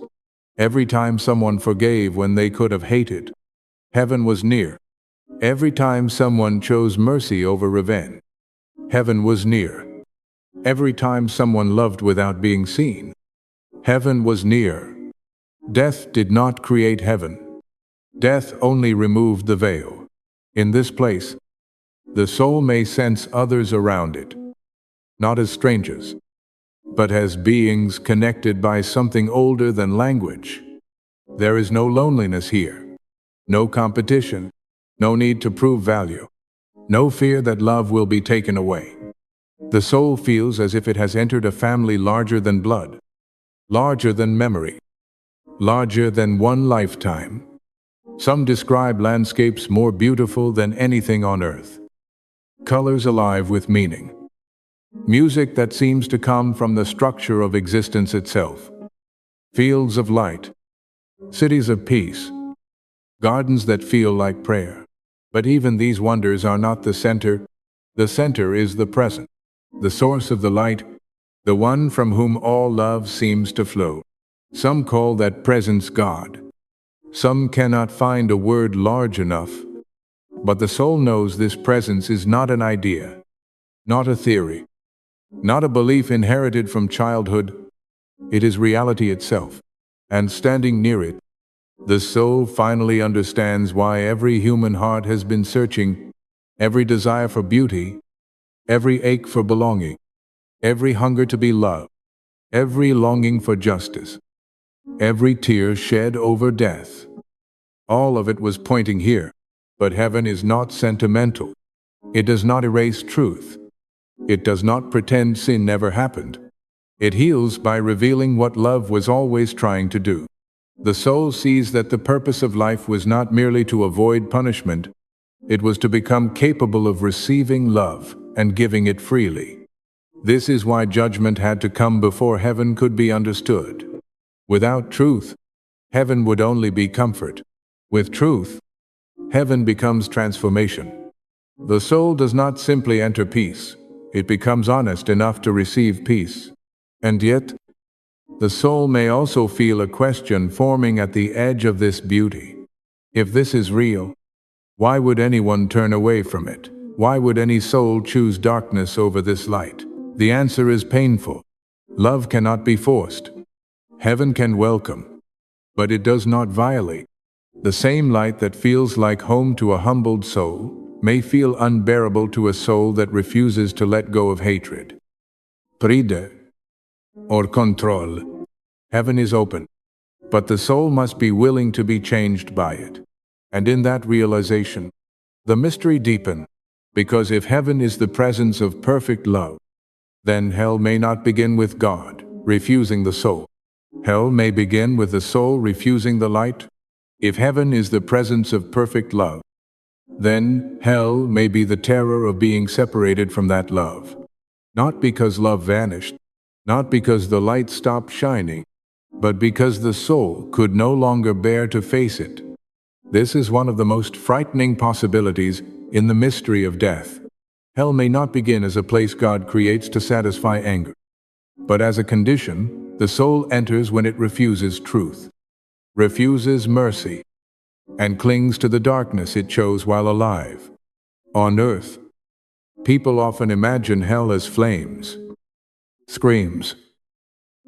Every time someone forgave when they could have hated, heaven was near. Every time someone chose mercy over revenge, heaven was near. Every time someone loved without being seen, heaven was near. Death did not create heaven. Death only removed the veil. In this place, the soul may sense others around it, not as strangers, but as beings connected by something older than language. There is no loneliness here, no competition, no need to prove value, no fear that love will be taken away. The soul feels as if it has entered a family larger than blood, larger than memory, larger than one lifetime. Some describe landscapes more beautiful than anything on earth. Colors alive with meaning. Music that seems to come from the structure of existence itself. Fields of light. Cities of peace. Gardens that feel like prayer. But even these wonders are not the center. The center is the present, the source of the light, the one from whom all love seems to flow. Some call that presence God. Some cannot find a word large enough. But the soul knows this presence is not an idea, not a theory, not a belief inherited from childhood. It is reality itself. And standing near it, the soul finally understands why every human heart has been searching, every desire for beauty, every ache for belonging, every hunger to be loved, every longing for justice, every tear shed over death. All of it was pointing here. But heaven is not sentimental. It does not erase truth. It does not pretend sin never happened. It heals by revealing what love was always trying to do. The soul sees that the purpose of life was not merely to avoid punishment, it was to become capable of receiving love and giving it freely. This is why judgment had to come before heaven could be understood. Without truth, heaven would only be comfort. With truth, heaven becomes transformation. The soul does not simply enter peace, it becomes honest enough to receive peace. And yet, the soul may also feel a question forming at the edge of this beauty. If this is real, why would anyone turn away from it? Why would any soul choose darkness over this light? The answer is painful. Love cannot be forced. Heaven can welcome, but it does not violate. The same light that feels like home to a humbled soul may feel unbearable to a soul that refuses to let go of hatred. Pride, or control. Heaven is open, but the soul must be willing to be changed by it. And in that realization, the mystery deepens, because if heaven is the presence of perfect love, then hell may not begin with God refusing the soul. Hell may begin with the soul refusing the light. If heaven is the presence of perfect love, then hell may be the terror of being separated from that love. Not because love vanished, not because the light stopped shining, but because the soul could no longer bear to face it. This is one of the most frightening possibilities in the mystery of death. Hell may not begin as a place God creates to satisfy anger, but as a condition the soul enters when it refuses truth, refuses mercy, and clings to the darkness it chose while alive. On earth, people often imagine hell as flames, screams,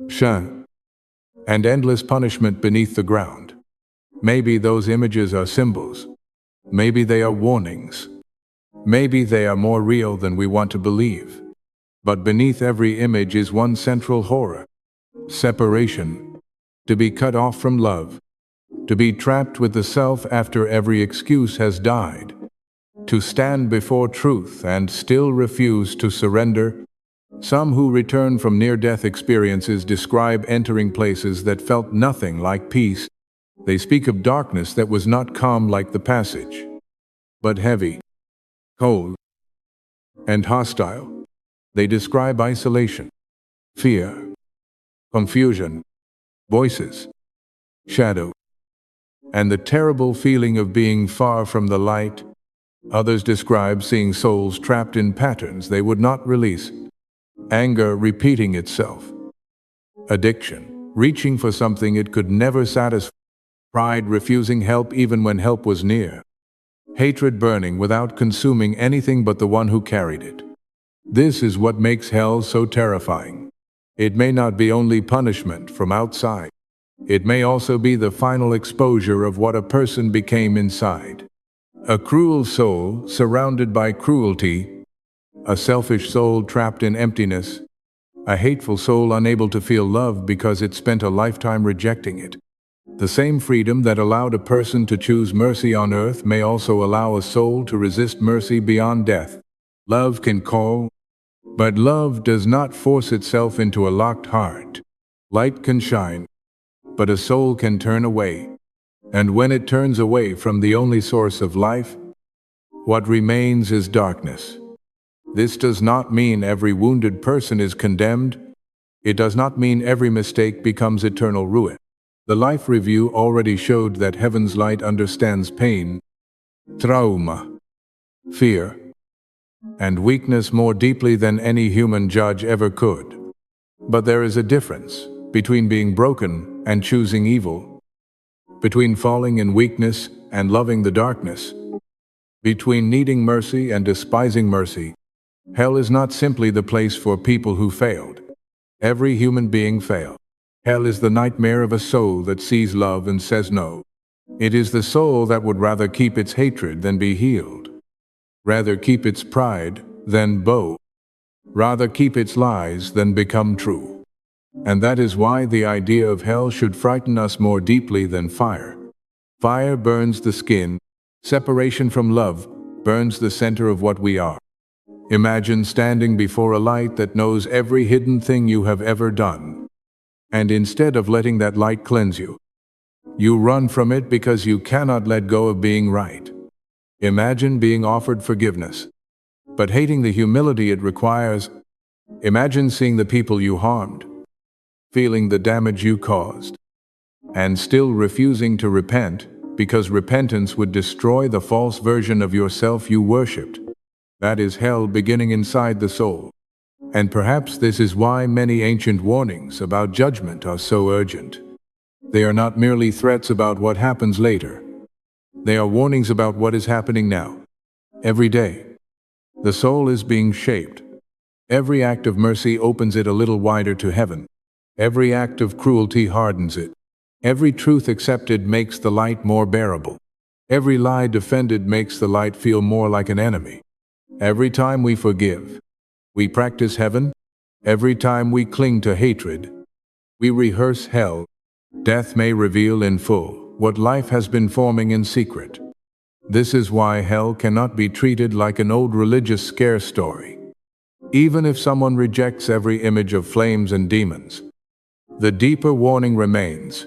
shame, and endless punishment beneath the ground. Maybe those images are symbols. Maybe they are warnings. Maybe they are more real than we want to believe. But beneath every image is one central horror: separation, to be cut off from love, to be trapped with the self after every excuse has died, to stand before truth and still refuse to surrender. Some who return from near-death experiences describe entering places that felt nothing like peace. They speak of darkness that was not calm like the passage, but heavy, cold, and hostile. They describe isolation, fear, confusion, voices, shadow, and the terrible feeling of being far from the light. Others describe seeing souls trapped in patterns they would not release, anger repeating itself, addiction reaching for something it could never satisfy, pride refusing help even when help was near, hatred burning without consuming anything but the one who carried it. This is what makes hell so terrifying. It may not be only punishment from outside. It may also be the final exposure of what a person became inside. A cruel soul surrounded by cruelty, a selfish soul trapped in emptiness, a hateful soul unable to feel love because it spent a lifetime rejecting it. The same freedom that allowed a person to choose mercy on earth may also allow a soul to resist mercy beyond death. Love can call, but love does not force itself into a locked heart. Light can shine, but a soul can turn away. And when it turns away from the only source of life, what remains is darkness. This does not mean every wounded person is condemned. It does not mean every mistake becomes eternal ruin. The Life Review already showed that heaven's light understands pain, trauma, fear, and weakness more deeply than any human judge ever could. But there is a difference between being broken and choosing evil, between falling in weakness and loving the darkness, between needing mercy and despising mercy. Hell is not simply the place for people who failed. Every human being failed. Hell is the nightmare of a soul that sees love and says no. It is the soul that would rather keep its hatred than be healed, rather keep its pride than bow, rather keep its lies than become true. And that is why the idea of hell should frighten us more deeply than fire. Fire burns the skin. Separation from love burns the center of what we are. Imagine standing before a light that knows every hidden thing you have ever done. And instead of letting that light cleanse you, you run from it because you cannot let go of being right. Imagine being offered forgiveness, but hating the humility it requires. Imagine seeing the people you harmed, feeling the damage you caused, and still refusing to repent because repentance would destroy the false version of yourself you worshipped. That is hell beginning inside the soul. And perhaps this is why many ancient warnings about judgment are so urgent. They are not merely threats about what happens later. They are warnings about what is happening now. Every day, the soul is being shaped. Every act of mercy opens it a little wider to heaven. Every act of cruelty hardens it. Every truth accepted makes the light more bearable. Every lie defended makes the light feel more like an enemy. Every time we forgive, we practice heaven. Every time we cling to hatred, we rehearse hell. Death may reveal in full what life has been forming in secret. This is why hell cannot be treated like an old religious scare story. Even if someone rejects every image of flames and demons, the deeper warning remains.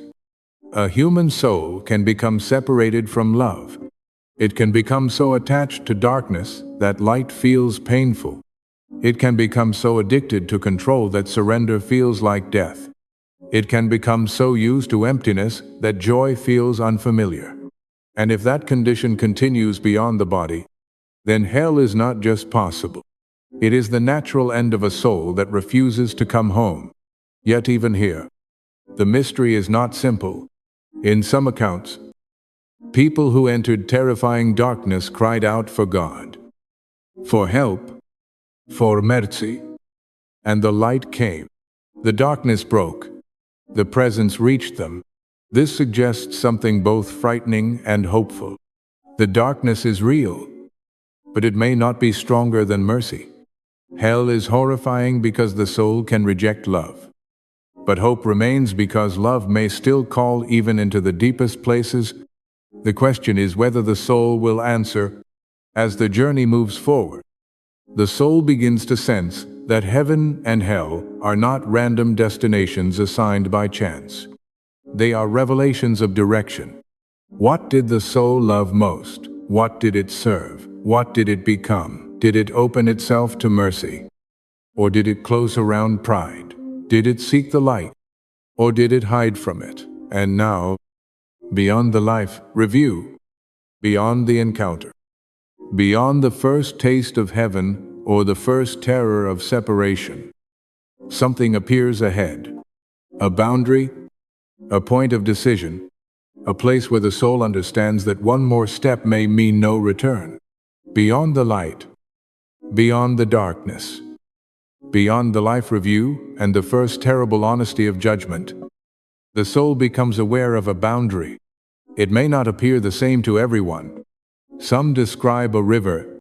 A human soul can become separated from love. It can become so attached to darkness that light feels painful. It can become so addicted to control that surrender feels like death. It can become so used to emptiness that joy feels unfamiliar. And if that condition continues beyond the body, then hell is not just possible. It is the natural end of a soul that refuses to come home. Yet even here, the mystery is not simple. In some accounts, people who entered terrifying darkness cried out for God, for help, for mercy, and the light came. The darkness broke. The presence reached them. This suggests something both frightening and hopeful. The darkness is real, but it may not be stronger than mercy. Hell is horrifying because the soul can reject love. But hope remains because love may still call even into the deepest places. The question is whether the soul will answer. As the journey moves forward, the soul begins to sense that heaven and hell are not random destinations assigned by chance. They are revelations of direction. What did the soul love most? What did it serve? What did it become? Did it open itself to mercy? Or did it close around pride? Did it seek the light? Or did it hide from it? And now, beyond the life review, beyond the encounter, beyond the first taste of heaven or the first terror of separation, something appears ahead. A boundary, a point of decision, a place where the soul understands that one more step may mean no return. Beyond the light, beyond the darkness, beyond the life review and the first terrible honesty of judgment, the soul becomes aware of a boundary. It may not appear the same to everyone. Some describe a river,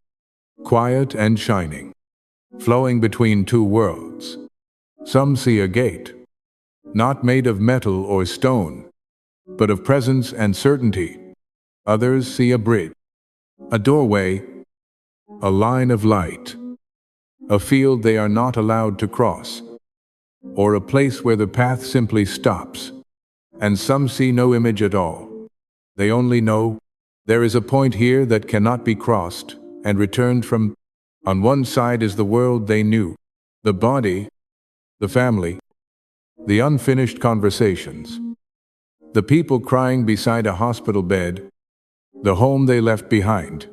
quiet and shining, flowing between two worlds. Some see a gate, not made of metal or stone, but of presence and certainty. Others see a bridge, a doorway, a line of light, a field they are not allowed to cross, or a place where the path simply stops. And some see no image at all. They only know there is a point here that cannot be crossed and returned from. On one side is the world they knew, the body, the family, the unfinished conversations, the people crying beside a hospital bed, the home they left behind,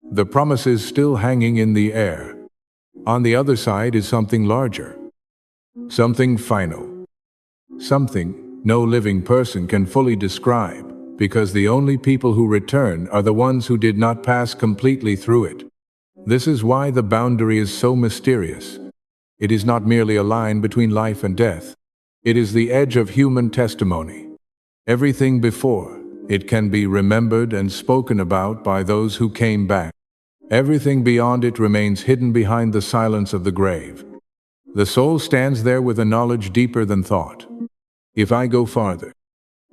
the promises still hanging in the air. On the other side is something larger, something final, something no living person can fully describe, because the only people who return are the ones who did not pass completely through it. This is why the boundary is so mysterious. It is not merely a line between life and death. It is the edge of human testimony. Everything before it can be remembered and spoken about by those who came back. Everything beyond it remains hidden behind the silence of the grave. The soul stands there with a knowledge deeper than thought. If I go farther,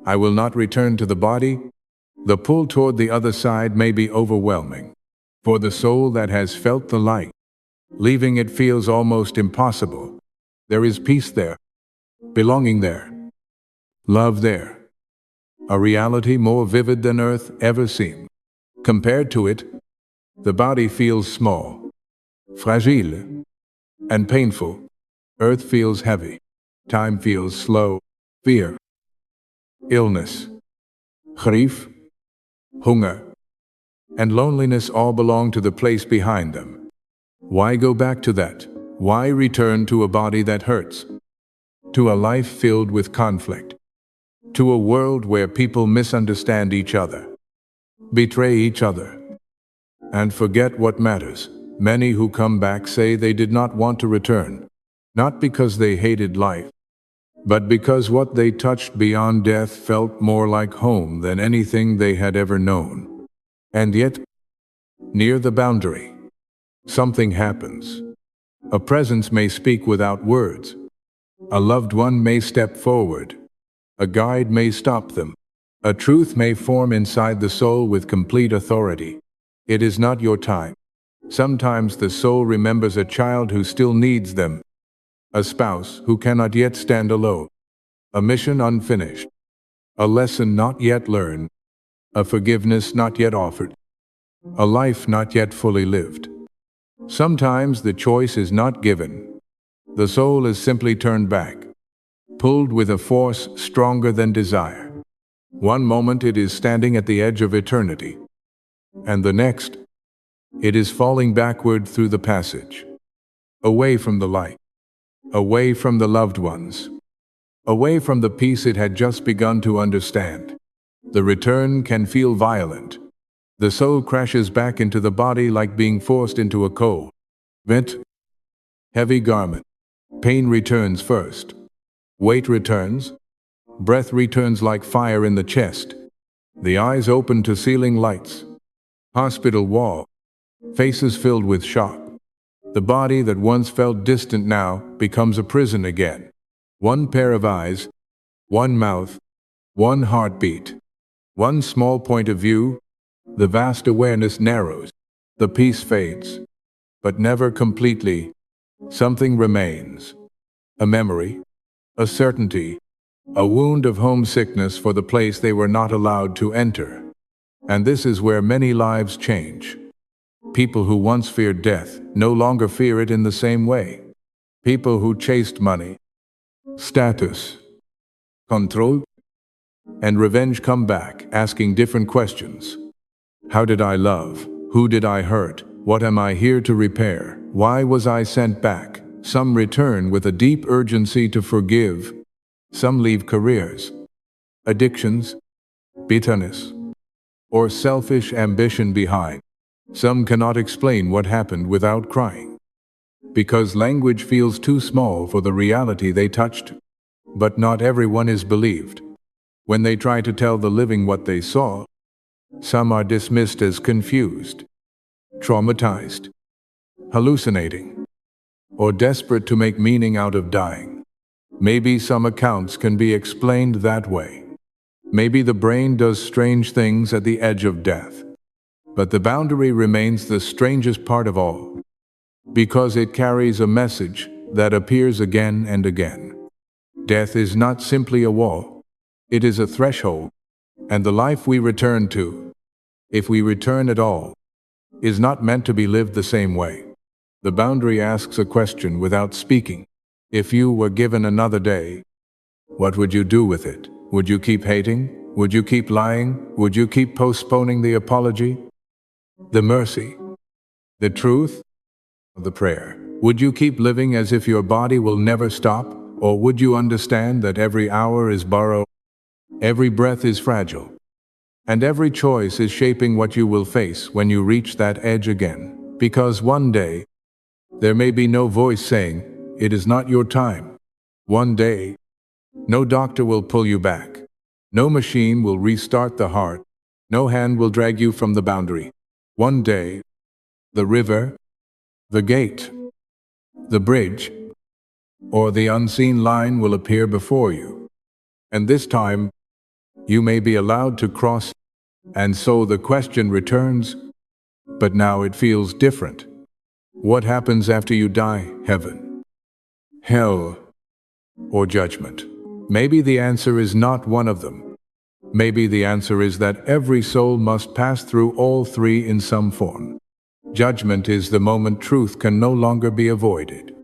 I will not return to the body. The pull toward the other side may be overwhelming. For the soul that has felt the light, Leaving it feels almost impossible. There is peace there, belonging there, love there, a reality more vivid than earth ever seemed. Compared to it, the body feels small, fragile, and painful. Earth feels heavy, time feels slow, fear, illness, grief, hunger, and loneliness all belong to the place behind them. Why go back to that? Why return to a body that hurts? To a life filled with conflict? To a world where people misunderstand each other, betray each other, and forget what matters? Many who come back say they did not want to return, not because they hated life, but because what they touched beyond death felt more like home than anything they had ever known. And yet, near the boundary, something happens. A presence may speak without words. A loved one may step forward. A guide may stop them. A truth may form inside the soul with complete authority. It is not your time. Sometimes the soul remembers a child who still needs them, a spouse who cannot yet stand alone, a mission unfinished, a lesson not yet learned, a forgiveness not yet offered, a life not yet fully lived. Sometimes the choice is not given. The soul is simply turned back, pulled with a force stronger than desire. One moment it is standing at the edge of eternity, and the next, it is falling backward through the passage, away from the light, away from the loved ones, away from the peace it had just begun to understand. The return can feel violent. The soul crashes back into the body like being forced into a cold, wet, heavy garment. Pain returns first. Weight returns. Breath returns like fire in the chest. The eyes open to ceiling lights. Hospital wall. Faces filled with shock. The body that once felt distant now becomes a prison again. One pair of eyes, one mouth, one heartbeat, one small point of view. The vast awareness narrows. The peace fades. But never completely. Something remains. A memory, a certainty, a wound of homesickness for the place they were not allowed to enter. And this is where many lives change. People who once feared death no longer fear it in the same way. People who chased money, status, control, and revenge come back asking different questions. How did I love? Who did I hurt? What am I here to repair? Why was I sent back? Some return with a deep urgency to forgive. Some leave careers, addictions, bitterness, or selfish ambition behind. Some cannot explain what happened without crying, because language feels too small for the reality they touched. But not everyone is believed. When they try to tell the living what they saw, some are dismissed as confused, traumatized, hallucinating, or desperate to make meaning out of dying. Maybe some accounts can be explained that way. Maybe the brain does strange things at the edge of death. But the boundary remains the strangest part of all, because it carries a message that appears again and again. Death is not simply a wall, it is a threshold, and the life we return to, if we return at all, is not meant to be lived the same way. The boundary asks a question without speaking. If you were given another day, what would you do with it? Would you keep hating? Would you keep lying? Would you keep postponing the apology, the mercy, the truth, the prayer? Would you keep living as if your body will never stop? Or would you understand that every hour is borrowed, every breath is fragile, and every choice is shaping what you will face when you reach that edge again? Because one day, there may be no voice saying, "It is not your time." One day, no doctor will pull you back. No machine will restart the heart. No hand will drag you from the boundary. One day, the river, the gate, the bridge, or the unseen line will appear before you. And this time, you may be allowed to cross. And so the question returns, but now it feels different. What happens after you die? Heaven, hell, or judgment? Maybe the answer is not one of them. Maybe the answer is that every soul must pass through all three in some form. Judgment is the moment truth can no longer be avoided.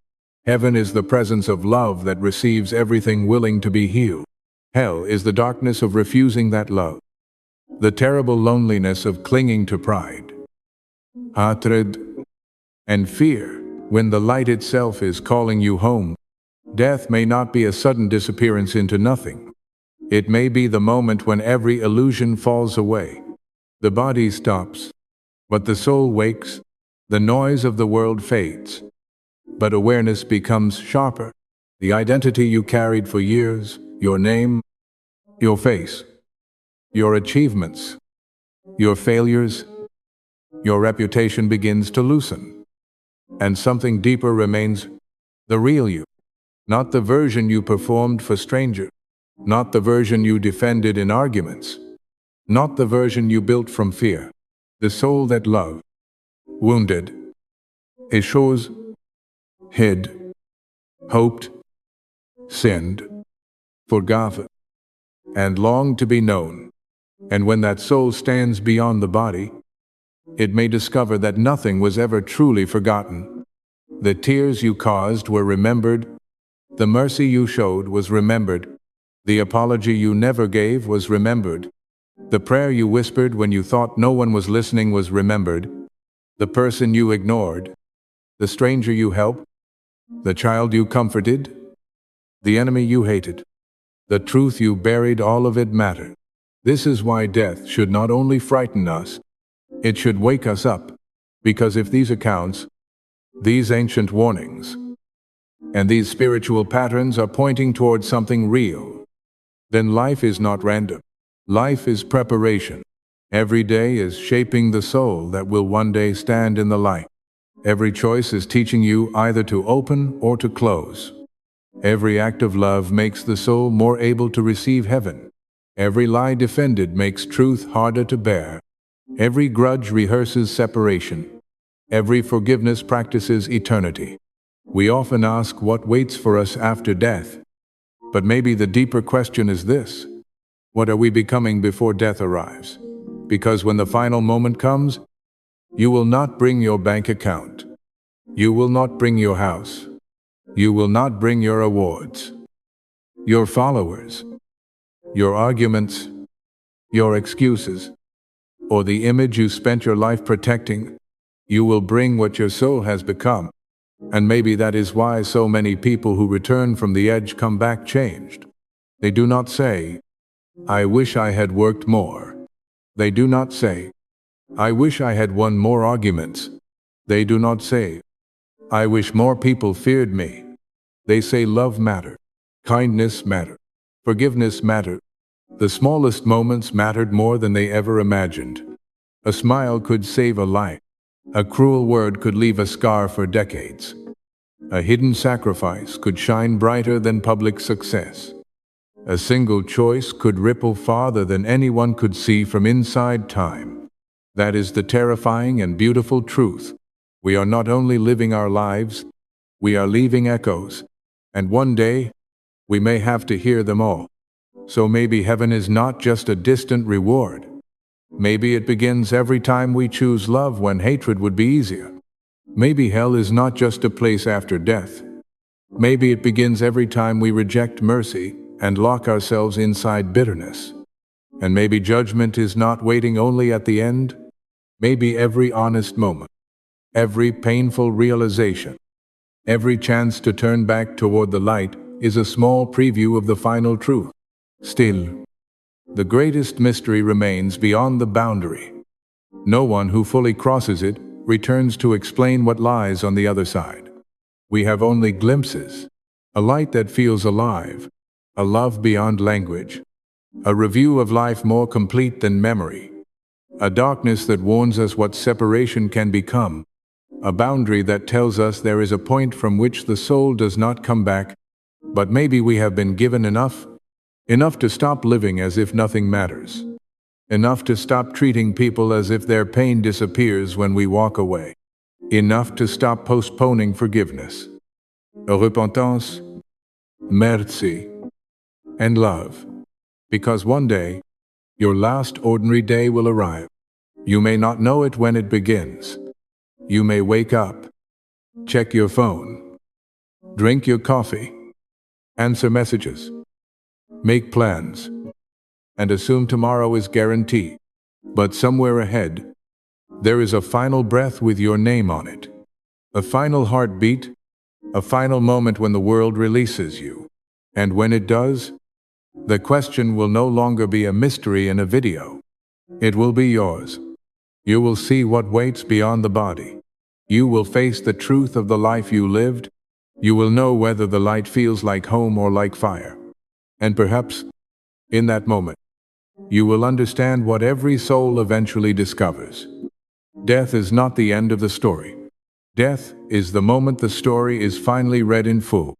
Heaven is the presence of love that receives everything willing to be healed. Hell is the darkness of refusing that love, the terrible loneliness of clinging to pride, hatred, and fear when the light itself is calling you home. Death may not be a sudden disappearance into nothing. It may be the moment when every illusion falls away. The body stops, but the soul wakes. The noise of the world fades, but awareness becomes sharper. The identity you carried for years, your name, your face, your achievements, your failures, your reputation begins to loosen. And something deeper remains, the real you. Not the version you performed for strangers, not the version you defended in arguments, not the version you built from fear. The soul that loved, wounded, echoes, hid, hoped, sinned, forgot, and longed to be known. And when that soul stands beyond the body, it may discover that nothing was ever truly forgotten. The tears you caused were remembered. The mercy you showed was remembered. The apology you never gave was remembered. The prayer you whispered when you thought no one was listening was remembered. The person you ignored, the stranger you helped, the child you comforted, the enemy you hated, the truth you buried, all of it mattered. This is why death should not only frighten us, it should wake us up. Because if these accounts, these ancient warnings, and these spiritual patterns are pointing towards something real, then life is not random. Life is preparation. Every day is shaping the soul that will one day stand in the light. Every choice is teaching you either to open or to close. Every act of love makes the soul more able to receive heaven. Every lie defended makes truth harder to bear. Every grudge rehearses separation. Every forgiveness practices eternity. We often ask what waits for us after death. But maybe the deeper question is this: what are we becoming before death arrives? Because when the final moment comes, you will not bring your bank account. You will not bring your house. You will not bring your awards, your followers, your arguments, your excuses, or the image you spent your life protecting. You will bring what your soul has become. And maybe that is why so many people who return from the edge come back changed. They do not say, "I wish I had worked more." They do not say, "I wish I had won more arguments." They do not say, "I wish more people feared me." They say love mattered, kindness mattered, forgiveness mattered. The smallest moments mattered more than they ever imagined. A smile could save a life. A cruel word could leave a scar for decades. A hidden sacrifice could shine brighter than public success. A single choice could ripple farther than anyone could see from inside time. That is the terrifying and beautiful truth. We are not only living our lives, we are leaving echoes. And one day, we may have to hear them all. So maybe heaven is not just a distant reward. Maybe it begins every time we choose love when hatred would be easier. Maybe hell is not just a place after death. Maybe it begins every time we reject mercy and lock ourselves inside bitterness. And maybe judgment is not waiting only at the end. Maybe every honest moment, every painful realization, every chance to turn back toward the light is a small preview of the final truth. Still, the greatest mystery remains beyond the boundary. No one who fully crosses it returns to explain what lies on the other side. We have only glimpses, a light that feels alive, a love beyond language, a review of life more complete than memory, a darkness that warns us what separation can become, a boundary that tells us there is a point from which the soul does not come back. But maybe we have been given enough to stop living as if nothing matters, enough to stop treating people as if their pain disappears when we walk away, enough to stop postponing forgiveness, repentance, mercy, and love. Because one day, your last ordinary day will arrive. You may not know it when it begins. You may wake up, check your phone, drink your coffee, answer messages, make plans, and assume tomorrow is guaranteed. But somewhere ahead, there is a final breath with your name on it, a final heartbeat, a final moment when the world releases you. And when it does, the question will no longer be a mystery in a video. It will be yours. You will see what waits beyond the body. You will face the truth of the life you lived. You will know whether the light feels like home or like fire. And perhaps, in that moment, you will understand what every soul eventually discovers. Death is not the end of the story. Death is the moment the story is finally read in full.